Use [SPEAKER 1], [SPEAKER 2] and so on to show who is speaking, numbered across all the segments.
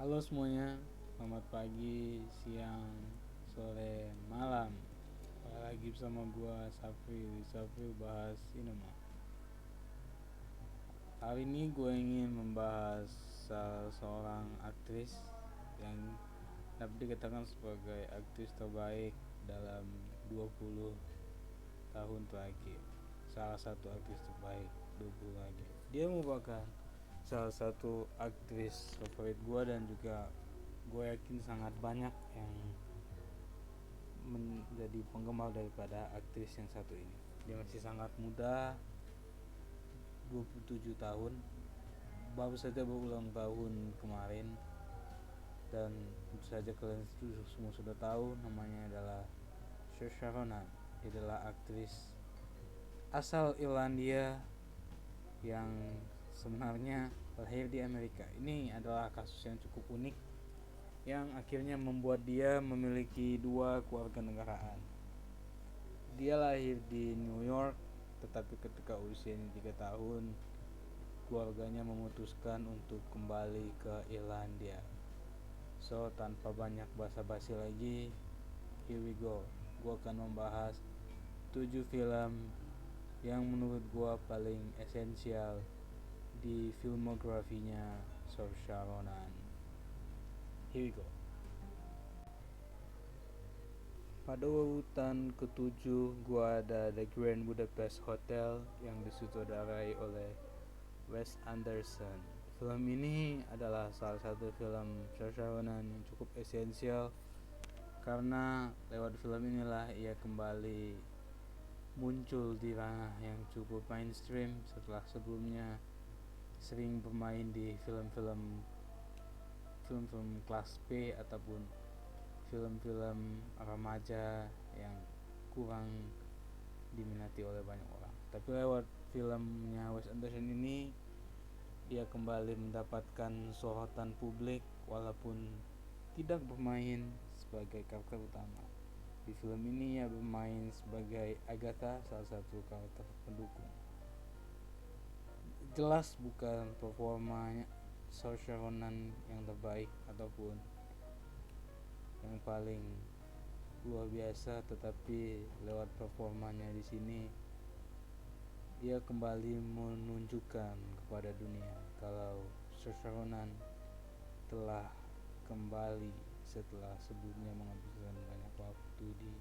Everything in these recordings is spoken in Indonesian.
[SPEAKER 1] Halo semuanya, selamat pagi, siang, sore, malam. Balik lagi bersama gua Safri bahas sinema. Hari ini gue ingin membahas salah seorang aktris yang dapat dikatakan sebagai aktris terbaik dalam 20 tahun terakhir. Salah satu aktris terbaik 20 lagi. Dia merupakan salah satu aktris favorit gue dan juga gue yakin sangat banyak yang menjadi penggemar daripada aktris yang satu ini. Dia masih sangat muda, 27 tahun, baru saja berulang tahun kemarin. Dan tentu saja kalian semua sudah tahu namanya adalah Saoirse Ronan. Dia adalah aktris asal Irlandia yang sebenarnya lahir di Amerika. Ini adalah kasus yang cukup unik yang akhirnya membuat dia memiliki dua keluarga negaraan. Dia lahir di New York, tetapi ketika usianya 3 tahun, keluarganya memutuskan untuk kembali ke Irlandia. So, tanpa banyak basa-basi lagi, here we go. Gua akan membahas 7 film yang menurut gua paling esensial di filmografinya Saoirse Ronan. Here we go. Pada urutan ketujuh gua ada The Grand Budapest Hotel yang disutradarai oleh Wes Anderson. Film ini adalah salah satu film Saoirse Ronan yang cukup esensial karena lewat film inilah ia kembali muncul di ranah yang cukup mainstream setelah sebelumnya sering bermain di film-film kelas B ataupun film-film remaja yang kurang diminati oleh banyak orang. Tapi lewat filmnya Wes Anderson ini ia kembali mendapatkan sorotan publik walaupun tidak bermain sebagai karakter utama. Di film ini ia bermain sebagai Agatha, salah satu karakter pendukung. Jelas bukan performanya Saoirse Ronan yang terbaik ataupun yang paling luar biasa, tetapi lewat performanya di sini ia kembali menunjukkan kepada dunia kalau Saoirse Ronan telah kembali setelah sebelumnya menghabiskan banyak waktu di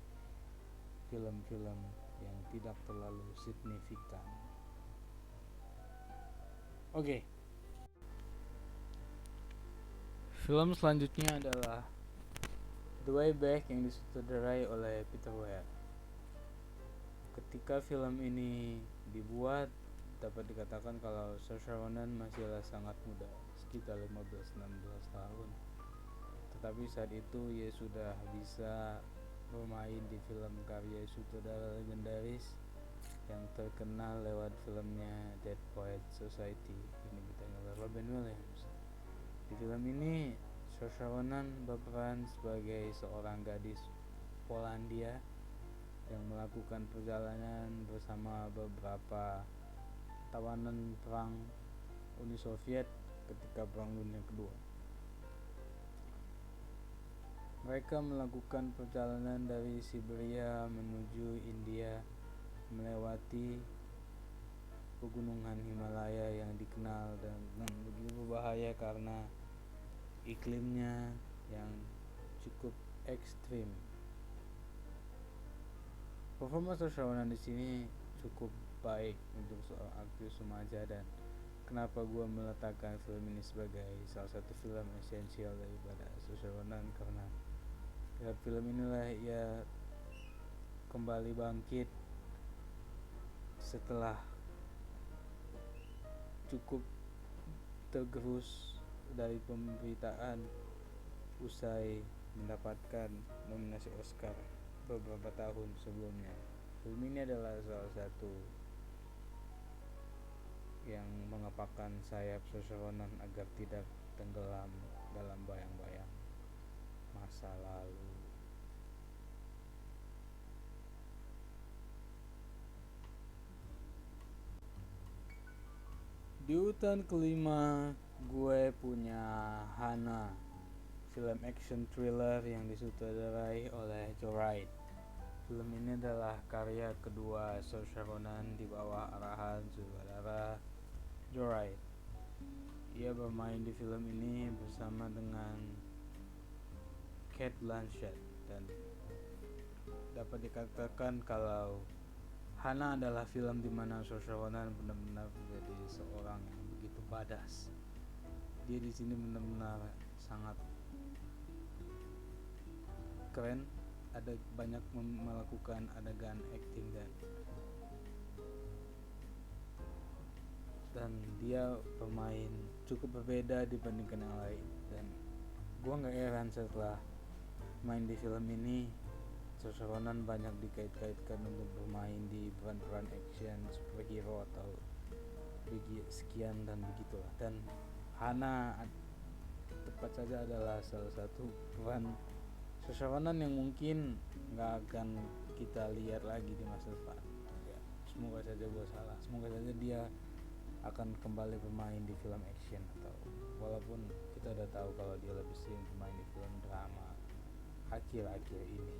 [SPEAKER 1] film-film yang tidak terlalu signifikan. Oke. Film selanjutnya adalah The Way Back yang disutradarai oleh Peter Weir. Ketika film ini dibuat, dapat dikatakan kalau Saoirse Ronan masihlah sangat muda, sekitar 15-16 tahun. Tetapi saat itu ia sudah bisa bermain di film karya sutradara legendaris yang terkenal lewat filmnya Dead Poets Society. Ini ditayangkan oleh Robin Williams. Di film ini Saoirse Ronan berperan sebagai seorang gadis Polandia yang melakukan perjalanan bersama beberapa tawanan perang Uni Soviet ketika Perang Dunia Kedua. Mereka melakukan perjalanan dari Siberia menuju India melewati pegunungan Himalaya yang dikenal dan begitu berbahaya karena iklimnya yang cukup ekstrim. Performa Saoirse Ronan di sini cukup baik untuk seorang aktris remaja, dan kenapa gue meletakkan film ini sebagai salah satu film esensial daripada Saoirse Ronan karena ya, film inilah ia kembali bangkit setelah cukup tergerus dari pemberitaan usai mendapatkan nominasi Oscar beberapa tahun sebelumnya. Film ini adalah salah satu yang mengepakkan sayap Saoirse Ronan agar tidak tenggelam dalam bayang-bayang masa lalu. Di urutan kelima gue punya Hana film action thriller yang disutradarai oleh Joe Wright. Film ini adalah karya kedua Saoirse Ronan di bawah arahan sutradara Joe Wright. Ia bermain di film ini bersama dengan Cate Blanchett dan dapat dikatakan kalau Hana adalah film di mana Saoirse Ronan benar-benar menjadi seorang yang begitu badass. Dia di sini benar-benar sangat keren, ada banyak melakukan adegan acting dan dia bermain cukup berbeda dibandingkan yang lain, dan gua nggak heran setelah main di film ini Saoirse Ronan banyak dikait-kaitkan untuk bermain di peran-peran action superhero atau sekian dan begitulah. Dan Hana tepat saja adalah salah satu peran Saoirse Ronan yang mungkin nggak akan kita lihat lagi di masa depan. Ya, semoga saja gue salah. Semoga saja dia akan kembali bermain di film action, atau walaupun kita udah tahu kalau dia lebih sering bermain di film drama akhir-akhir ini.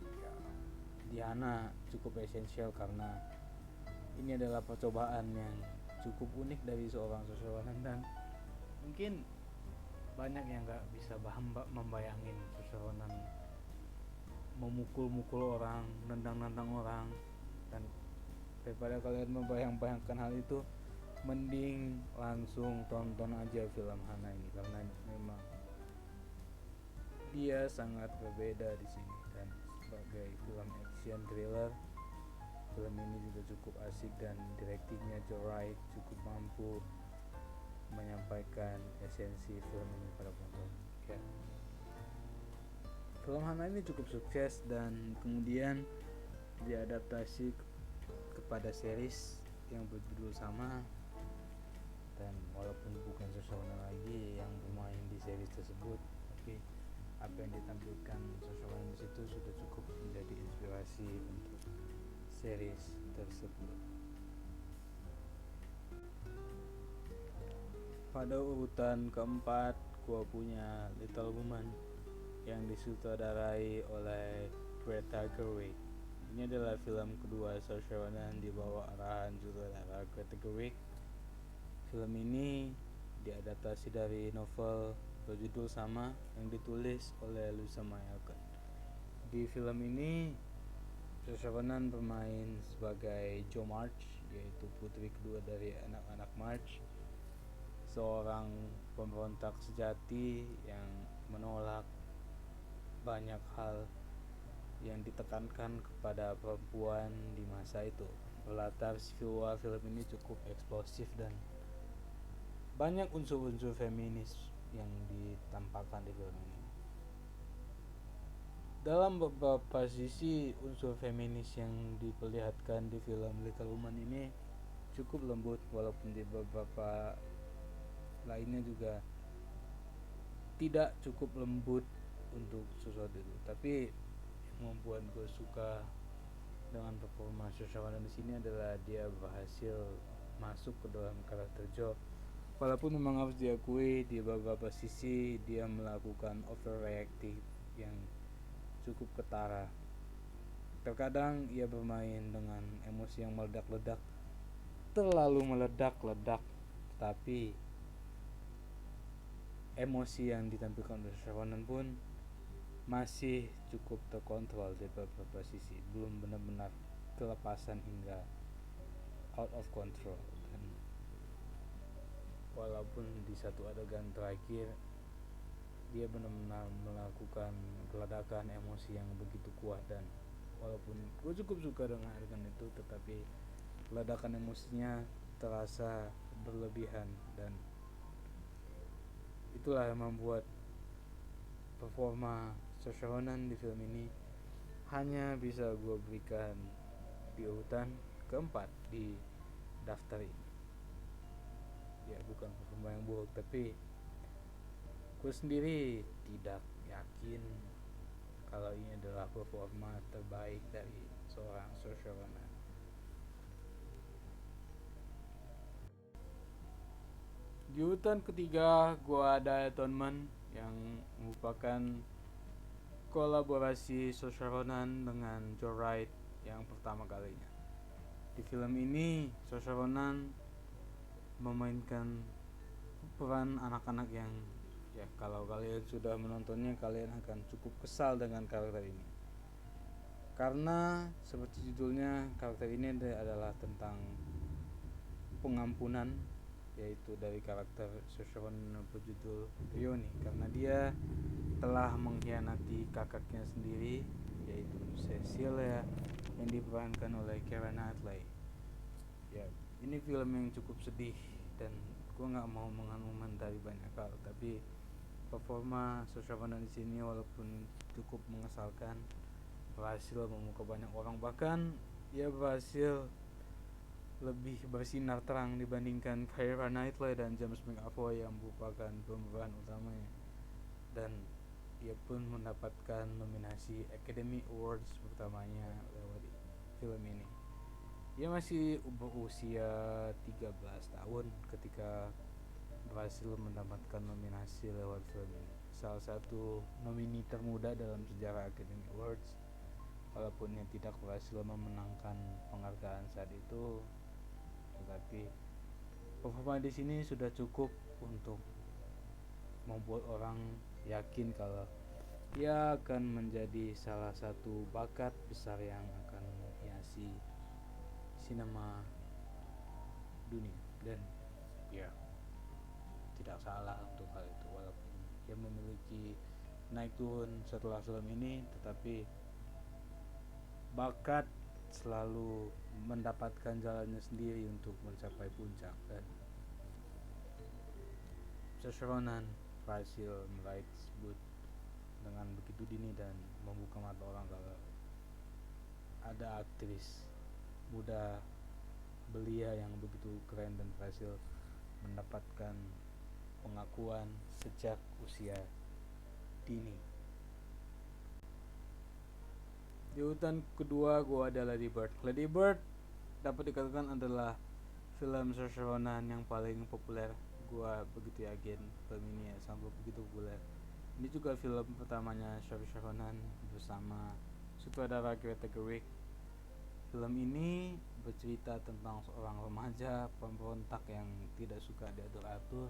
[SPEAKER 1] Ya, Diana cukup esensial karena ini adalah percobaan yang cukup unik dari seorang Saoirse Ronan, dan mungkin banyak yang gak bisa membayangin Saoirse Ronan memukul-mukul orang, nendang-nendang orang, dan daripada kalian membayang-bayangkan hal itu, mending langsung tonton aja film Hana ini karena memang dia sangat berbeda di sini. Dan sebagai film action thriller, film ini juga cukup asik dan directingnya Joe Wright cukup mampu menyampaikan esensi film ini pada penonton. Ya. Film Hana ini cukup sukses dan kemudian diadaptasi kepada series yang berjudul sama, dan walaupun bukan Saoirse Ronan lagi yang bermain di series tersebut, tapi apa yang ditampilkan Saoirse Ronan di situ sudah cukup menjadi inspirasi untuk series tersebut. Pada urutan keempat, gua punya Little Woman yang disutradarai oleh Greta Gerwig. Ini adalah film kedua Saoirse Ronan di bawah arahan sutradara Greta Gerwig. Film ini diadaptasi dari novel berjudul sama yang ditulis oleh Louisa May Alcott. Di film ini Saoirse Ronan bermain sebagai Jo March, yaitu putri kedua dari anak-anak March, seorang pemberontak sejati yang menolak banyak hal yang ditekankan kepada perempuan di masa itu. Latar visual film ini cukup eksplosif dan banyak unsur-unsur feminis yang ditampakkan di film ini. Dalam beberapa sisi, unsur feminis yang diperlihatkan di film Little Woman ini cukup lembut, walaupun di beberapa lainnya juga tidak cukup lembut untuk sesuatu itu. Tapi yang membuat gue suka dengan performa Saoirse Ronan di sini adalah dia berhasil masuk ke dalam karakter Jo. Walaupun memang harus diakui di beberapa sisi dia melakukan overreactive yang cukup ketara. Terkadang ia bermain dengan emosi yang meledak-ledak, terlalu meledak-ledak, tapi emosi yang ditampilkan oleh Saoirse Ronan pun masih cukup terkontrol di beberapa sisi, belum benar-benar kelepasan hingga out of control. Dan walaupun di satu adegan terakhir dia benar-benar melakukan geledakan emosi yang begitu kuat, dan walaupun gue cukup suka dengan adegan itu, tetapi ledakan emosinya terasa berlebihan, dan itulah yang membuat performa Saoirse Ronan di film ini hanya bisa gue berikan di urutan keempat di daftar ini. Ya, bukan performa yang buruk, tapi gue sendiri tidak yakin kalau ini adalah performa terbaik dari seorang Saoirse Ronan. Di urutan ketiga, gua ada Atonement yang merupakan kolaborasi Saoirse Ronan dengan Joe Wright yang pertama kalinya. Di film ini, Saoirse Ronan memainkan peran anak-anak yang ya kalau kalian sudah menontonnya kalian akan cukup kesal dengan karakter ini. Karena seperti judulnya, karakter ini adalah tentang pengampunan, yaitu dari karakter Saoirse Ronan berjudul Rioni, karena dia telah mengkhianati kakaknya sendiri, yaitu Cecilia yang diperankan oleh Keira Knightley. Ya, ini film yang cukup sedih dan gue nggak mau mengomentari banyak hal, tapi performa Saoirse Ronan di sini walaupun cukup mengesalkan, berhasil memukau banyak orang, bahkan ia berhasil lebih bersinar terang dibandingkan Keira Knightley dan James McAvoy yang merupakan pemeran utamanya. Dan ia pun mendapatkan nominasi Academy Awards pertamanya lewat film ini. Ia masih berusia 13 tahun ketika berhasil mendapatkan nominasi lewat film ini. Salah satu nomini termuda dalam sejarah Academy Awards, walaupun ia tidak berhasil memenangkan penghargaan saat itu, tetapi performa di sini sudah cukup untuk membuat orang yakin kalau ia akan menjadi salah satu bakat besar yang akan menghiasi sinema dunia. Dan ya tidak salah untuk hal itu, walaupun ia memiliki naik turun setelah film ini, tetapi bakat selalu mendapatkan jalannya sendiri untuk mencapai puncak. Dan Saoirse Ronan berhasil meraih tersebut dengan begitu dini dan membuka mata orang kalau ada aktris muda belia yang begitu keren dan berhasil mendapatkan pengakuan sejak usia dini. Di urutan kedua gua ada Lady Bird. Lady Bird dapat dikatakan adalah film Saoirse Ronan yang paling populer. Gua begitu yakin film ini sampai begitu populer. Ini juga film pertamanya Saoirse Ronan bersama sutradara Greta Gerwig. Film ini bercerita tentang seorang remaja pemberontak yang tidak suka diatur-atur.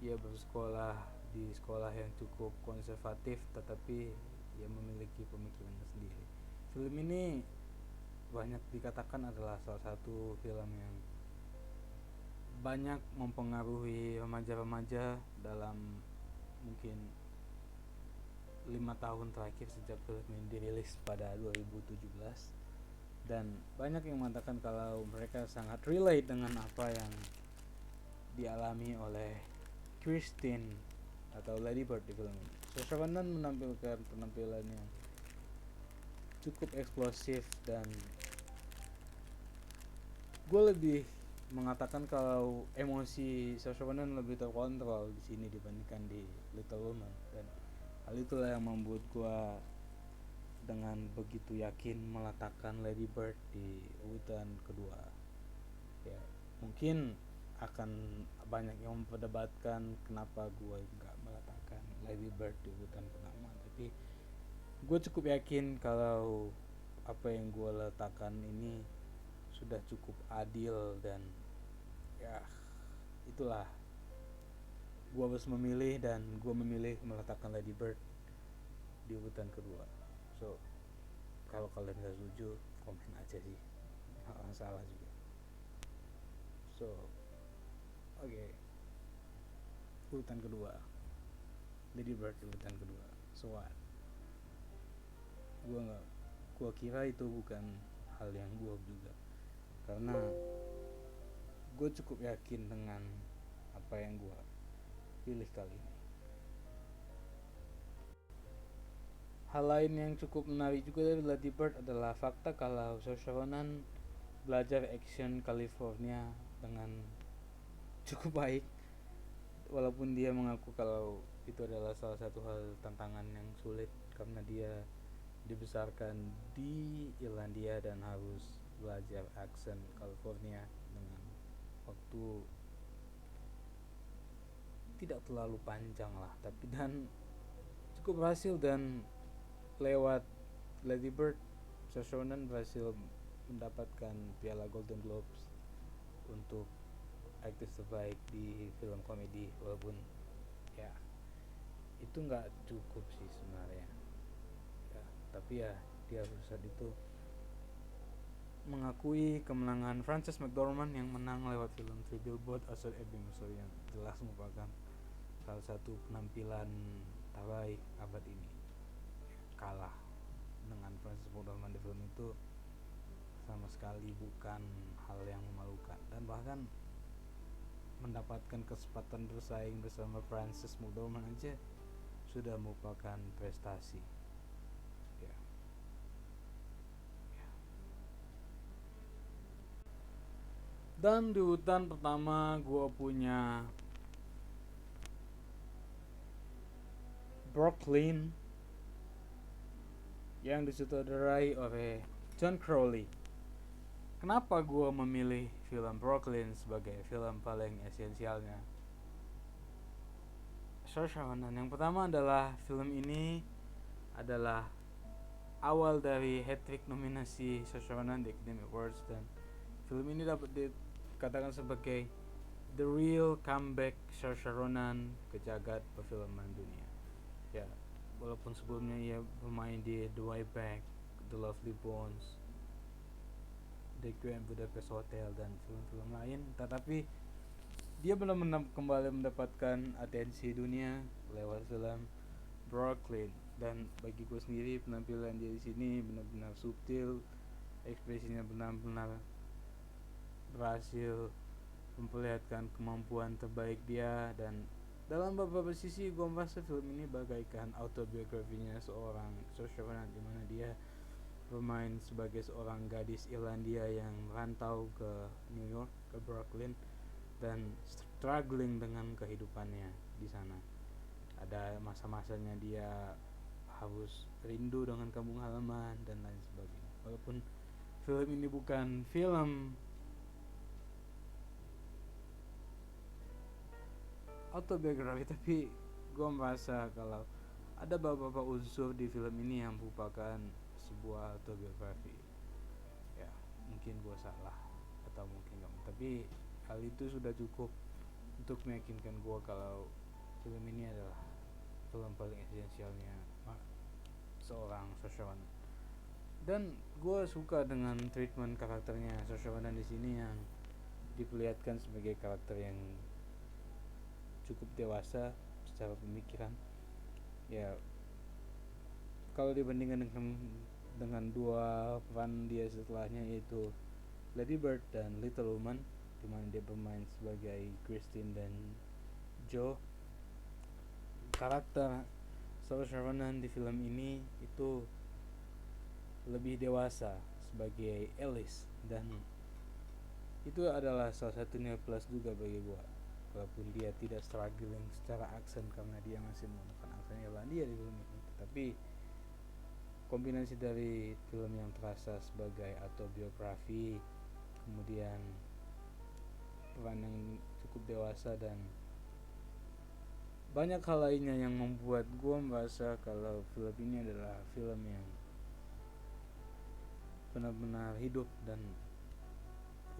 [SPEAKER 1] Ia bersekolah di sekolah yang cukup konservatif, tetapi ia memiliki pemikirannya sendiri. Film ini banyak dikatakan adalah salah satu film yang banyak mempengaruhi remaja-remaja dalam mungkin 5 tahun terakhir sejak film ini dirilis pada 2017. Dan banyak yang mengatakan kalau mereka sangat relate dengan apa yang dialami oleh Christine atau Lady Bird di film ini. Saoirse Ronan menampilkan penampilan yang cukup eksplosif, dan gue lebih mengatakan kalau emosi Saoirse Ronan lebih terkontrol di sini dibandingkan di Little Women, dan hal itulah yang membuat gue dengan begitu yakin meletakkan Lady Bird di urutan kedua. Ya, mungkin akan banyak yang memperdebatkan kenapa gue nggak meletakkan Lady Bird di urutan pertama, tapi gue cukup yakin kalau apa yang gue letakkan ini sudah cukup adil, dan ya itulah gue harus memilih, dan gue memilih meletakkan Lady Bird di urutan kedua. So kalau kalian gak setuju, komen aja sih, gak masalah juga. So oke, urutan kedua Lady Bird di urutan kedua. So what? Gua kira itu bukan hal yang buruk juga, karena gue cukup yakin dengan apa yang gue pilih kali ini. Hal lain yang cukup menarik juga dari Lady Bird adalah fakta kalau Saoirse Ronan belajar action California dengan cukup baik, walaupun dia mengaku kalau itu adalah salah satu hal tantangan yang sulit karena dia dibesarkan di Irlandia dan harus belajar aksen California dengan waktu tidak terlalu panjang lah, tapi dan cukup berhasil. Dan lewat Lady Bird, Saoirse Ronan berhasil mendapatkan piala Golden Globes untuk aktris terbaik di film komedi, walaupun ya itu nggak cukup sih sebenarnya ya, tapi ya dia saat itu mengakui kemenangan Frances McDormand yang menang lewat film Three Billboards Outside Ebbing, Missouri, yang jelas merupakan salah satu penampilan terbaik abad ini. Kalah dengan Frances McDormand di film itu sama sekali bukan hal yang memalukan, dan bahkan mendapatkan kesempatan bersaing bersama Frances McDormand aja sudah merupakan prestasi ya. Dan di urutan pertama gue punya Brooklyn yang disutradarai oleh John Crowley. Kenapa gue memilih film Brooklyn sebagai film paling esensialnya Saoirse Ronan? Yang pertama adalah film ini adalah awal dari hat-trick nominasi Saoirse Ronan di Academy Awards, dan film ini dapat dikatakan sebagai the real comeback Saoirse Ronan ke jagat perfilman dunia. Ya, walaupun sebelumnya ia bermain di The Way Back, The Lovely Bones, The Grand Budapest Hotel, dan film-film lain, tetapi dia benar-benar kembali mendapatkan atensi dunia lewat film Brooklyn. Dan bagi gue sendiri, penampilan dia di sini benar-benar subtil, ekspresinya benar-benar berhasil memperlihatkan kemampuan terbaik dia. Dan dalam beberapa sisi gue merasa film ini bagaikan autobiografinya seorang Saoirse Ronan, di mana dia bermain sebagai seorang gadis Irlandia yang merantau ke New York, ke Brooklyn, dan struggling dengan kehidupannya di sana. Ada masa-masanya dia harus rindu dengan kampung halaman dan lain sebagainya. Walaupun film ini bukan film autobiografi, tapi gue merasa kalau ada beberapa unsur di film ini yang merupakan sebuah autobiografi. Ya, mungkin gue salah atau mungkin gak, tapi hal itu sudah cukup untuk meyakinkan gue kalau film ini adalah film paling esensialnya seorang Saoirse Ronan. Dan gue suka dengan treatment karakternya Saoirse Ronan di sini, yang diperlihatkan sebagai karakter yang cukup dewasa secara pemikiran. Ya, kalau dibandingkan dengan dua peran dia setelahnya, yaitu Lady Bird dan Little Woman, di mana dia bermain sebagai Christine dan Joe, karakter Saoirse Ronan di film ini itu lebih dewasa sebagai Alice, dan itu adalah salah satu nilai plus juga bagi gua. Walaupun dia tidak struggling secara aksen karena dia masih menggunakan aksen Irlandia di film ini, tapi kombinasi dari film yang terasa sebagai autobiografi, kemudian peran yang cukup dewasa, dan banyak hal lainnya yang membuat gue merasa kalau film ini adalah film yang benar-benar hidup. Dan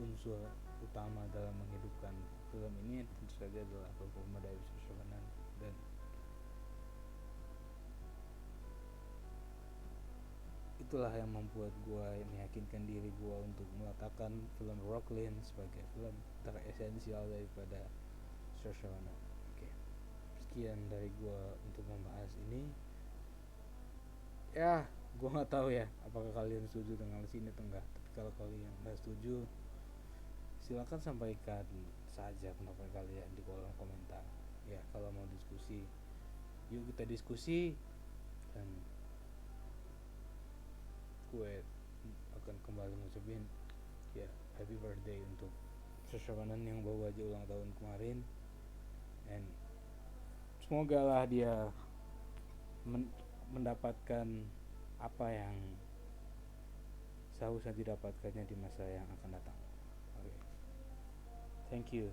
[SPEAKER 1] unsur utama dalam menghidupkan film ini tentu saja adalah performa dari Saoirse Ronan. Dan itulah yang membuat gue meyakinkan diri gue untuk meletakkan film Brooklyn sebagai film teresensial daripada Saoirse Ronan. Oke, sekian dari gue untuk membahas ini. Ya, gue nggak tahu ya apakah kalian setuju dengan sini atau enggak, tapi kalau kalian nggak setuju, silakan sampaikan saja pendapat kalian di kolom komentar. Ya, kalau mau diskusi, yuk kita diskusi. Dan gue akan kembali ngucapin ya happy birthday untuk Saoirse Ronan yang baru aja ulang tahun kemarin, dan semoga lah dia mendapatkan apa yang seharusnya didapatkannya di masa yang akan datang. Oke, thank you.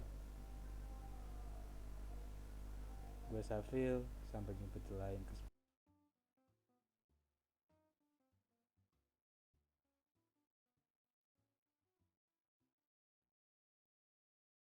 [SPEAKER 1] Gue Safil, sampai jumpa di lain kesempatan.